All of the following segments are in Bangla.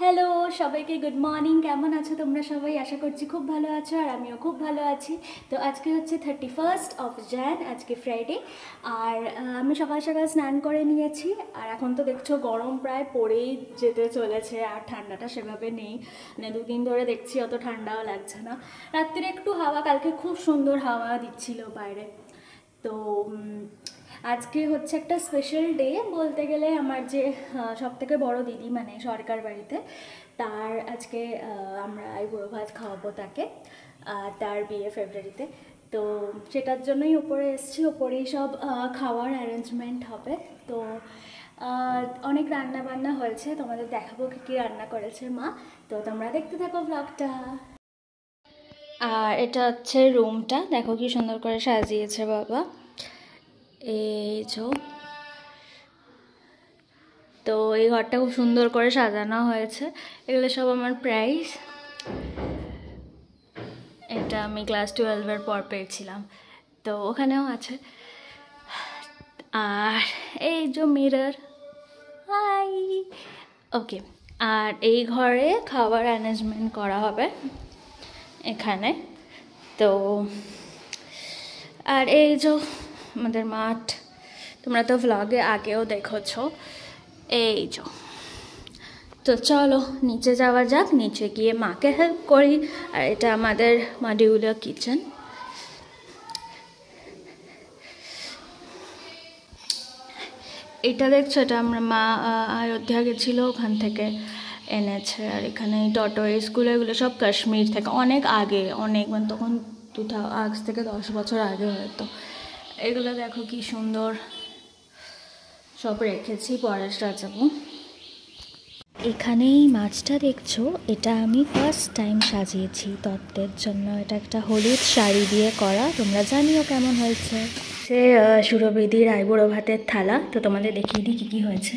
হ্যালো সবাইকে গুড মর্নিং। কেমন আছো তোমরা সবাই? আশা করছি খুব ভালো আছো, আর আমিও খুব ভালো আছি। তো আজকে হচ্ছে 31st অফ jan, আজকে ফ্রাইডে। আর আমি সকাল সকাল স্নান করে নিয়েছি। আর এখন তো দেখছো গরম প্রায় পড়েই যেতে চলেছে, আর ঠান্ডাটা সেভাবে নেই। মানে দুদিন ধরে দেখছি অত ঠান্ডাও লাগছে না। রাত্রিরে একটু হাওয়া, কালকে খুব সুন্দর হাওয়া দিচ্ছিল বাইরে। তো আজকে হচ্ছে একটা স্পেশাল ডে বলতে গেলে। আমার যে সবথেকে বড় দিদি, মানে সরকার বাড়িতে, তার আজকে আমরা আইবুড়ো ভাত খাওয়াবো তাকে। তার বিয়ে ফেব্রুয়ারিতে। তো সেটার জন্যই ওপরে এসেছি। ওপরেই সব খাওয়ার অ্যারেঞ্জমেন্ট হবে। তো অনেক রান্না বান্না হয়েছে, তোমাদের দেখাবো কী কী রান্না করেছে মা। তো তোমরা দেখতে থাকো ব্লগটা। আর এটা হচ্ছে রুমটা, দেখো কি সুন্দর করে সাজিয়েছে বাবা। এই তো এই ঘরটা খুব সুন্দর করে সাজানো হয়েছে। এগুলো সব আমার প্রাইস। এটা আমি ক্লাস 12-এর পর পেয়েছিলাম, তো ওখানেও আছে। আর এই যে মিরর, হাই। ওকে। আর এই ঘরে খাবার অ্যারেঞ্জমেন্ট করা হবে এখানে। তো আর এই যে আমাদের মাঠ, তোমরা তো ভ্লগে আগেও দেখেছো। এই যে, তো চলো নিচে যাওয়া যাক, নিচে গিয়ে মাকে হেল্প করি। আর এটা আমাদের মডিউলার কিচেন। এটা দেখছো, এটা আমরা মা অযোধ্যা গেছিলো, ওখান থেকে এনেছে। আর এখানে টর্টয়েসগুলো, এগুলো সব কাশ্মীর থেকে, অনেক আগে, অনেক মানে তখন আজ থেকে 10 বছর আগে হয়তো। এগুলো দেখো কি সুন্দর সব রেখেছি, পরে সাজাবো। এখানে এই মাছটা দেখছো, এটা আমি ফার্স্ট টাইম সাজিয়েছি তত্ত্বের জন্য। এটা একটা হলুদ শাড়ি দিয়ে করা, তোমরা জানিও কেমন হয়েছে। সে সুরবিদির আইবুড়ো ভাতের থালা। তো তোমাদের দেখিয়ে দিই কী কী হয়েছে।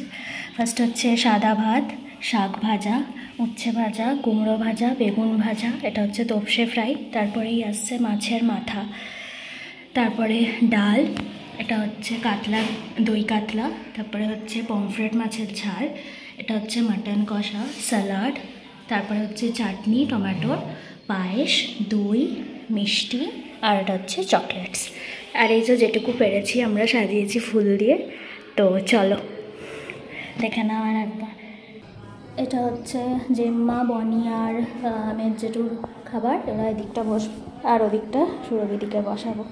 ফার্স্ট হচ্ছে সাদা ভাত, শাক ভাজা, উচ্ছে ভাজা, কুমড়ো ভাজা, বেগুন ভাজা, এটা হচ্ছে তোপসে ফ্রাই। তারপরেই আসছে মাছের মাথা, তারপরে ডাল, এটা হচ্ছে কাতলা, দই কাতলা, তারপরে হচ্ছে পমফ্রেট মাছের ঝাল, এটা হচ্ছে মাটন কষা, স্যালাড, তারপরে হচ্ছে চাটনি টমেটোর, পায়েস, দই, মিষ্টি, আর এটা হচ্ছে চকলেটস। আর এই যে যেটুকু পেরেছি আমরা সাজিয়েছি ফুল দিয়ে। তো চলো দেখে নাও আর একবার। এটা হচ্ছে জেম্মা, বনি আর মেয়ের জেঠুর খাবার। ওরা এদিকটা বসবে আর ওদিকটা সুরবিদিকে বসাবো।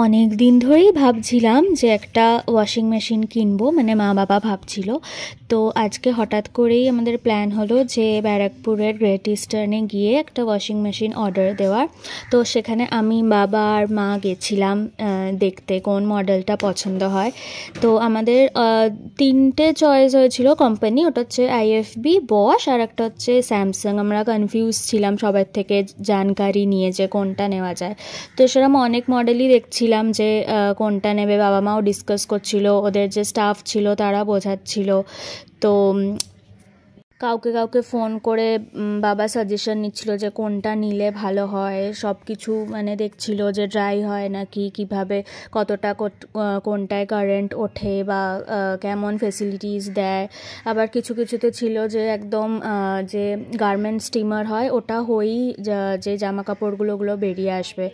অনেক দিন ধরেই ভাবছিলাম যে একটা ওয়াশিং মেশিন কিনবো, মানে মা বাবা ভাবছিল। তো আজকে হঠাৎ করেই আমাদের প্ল্যান হলো যে ব্যারাকপুরের গ্রেট ইস্টার্নে গিয়ে একটা ওয়াশিং মেশিন অর্ডার দেওয়ার। তো সেখানে আমি, বাবা আর মা গেছিলাম দেখতে কোন মডেলটা পছন্দ হয়। তো আমাদের 3টে চয়েস হয়েছিল কোম্পানি, ওটা হচ্ছে আইএফবি, বশ, আর একটা হচ্ছে স্যামসাং। আমরা কনফিউজ ছিলাম সবার থেকে জানকারি নিয়ে যে কোনটা নেওয়া যায়। তো সেরকম অনেক মডেলই দেখছিলাম যে কোনটা নেবে। বাবা মাও ডিসকাস করছিল, ওদের যে স্টাফ ছিল তারা বোঝাচ্ছিল। তো কাউকে কাউকে ফোন করে বাবা সাজেশন নিচ্ছিল যে কোনটা নিলে ভালো হয়, সব কিছু মানে দেখছিল যে ড্রাই হয় নাকি, কিভাবে কতটা কোনটায় কারেন্ট ওঠে বা কেমন ফেসিলিটিস দেয়। আবার কিছু কিছুতে ছিল যে একদম যে গার্মেন্ট স্টিমার হয় ওটা হয়েই যে জামা কাপড়গুলো বেরিয়ে আসবে।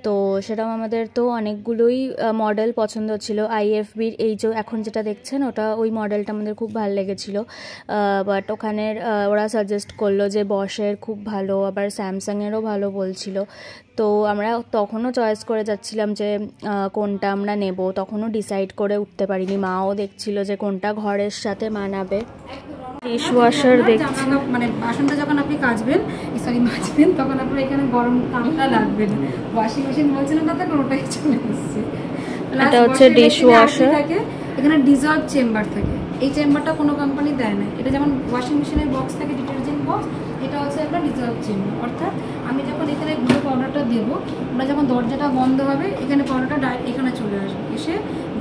তো সেটাও আমাদের তো অনেকগুলোই মডেল পছন্দ ছিল। আইএফবির এই যে এখন যেটা দেখছেন ওটা ওই মডেলটা আমাদের খুব ভালো লেগেছিলো। বাট ওখানের ওরা সাজেস্ট করলো যে বসের খুব ভালো, আবার স্যামসাংয়েরও ভালো বলছিল। তো আমরা তখনও চয়েস করে যাচ্ছিলাম যে কোনটা আমরা নেব, তখনও ডিসাইড করে উঠতে পারিনি। মাও দেখছিল যে কোনটা ঘরের সাথে মানাবে। ডিশওয়াশার দেখছি, মানে বাসনটা যখন আপনি মাজবেন তখন আপনার এখানে গরম তাপটা লাগবে না। ওয়াশিং মেশিন বলছিলেন না, তখন ওটাই চলে এসছে। এটা হচ্ছে ডিশওয়াশার। এখানে ডিজলভ চেম্বার থাকে, এই চেম্বারটা কোনো কোম্পানি দেয় না। এটা যেমন ওয়াশিং মেশিনের বক্স থাকে, ডিটারজেন্ট বক্স, এটা হচ্ছে একটা ডিজলভ চেম্বার। অর্থাৎ আমি যখন এখানে গুঁড়ো পাউডারটা দেবো, আমরা যখন দরজাটা বন্ধ হবে এখানে পাউডারটা ডাইরেক্ট এখানে চলে আসবে, এসে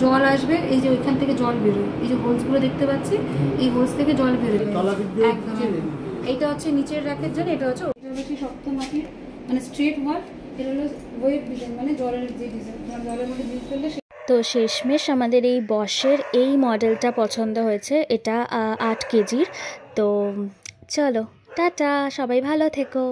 জল আসবে, এই যে ওইখান থেকে জল বেরোয়, এই যে হোলসগুলো দেখতে পাচ্ছি, এই হোলস থেকে জল বেরোবে একদম। এইটা হচ্ছে নিচের র্যাকের জন্য, এটা হচ্ছে বেশি শক্ত মাটির মানে স্ট্রেট ওয়াল, এটা হলো ওয়েভ ডিজাইন মানে জলের যে ডিজাইন, জলের মধ্যে ডিপ ফেললে। তো শেষমেশ আমাদের এই বসের এই মডেলটা পছন্দ হয়েছে, এটা 8 কেজির। তো চলো টাটা, সবাই ভালো থেকো।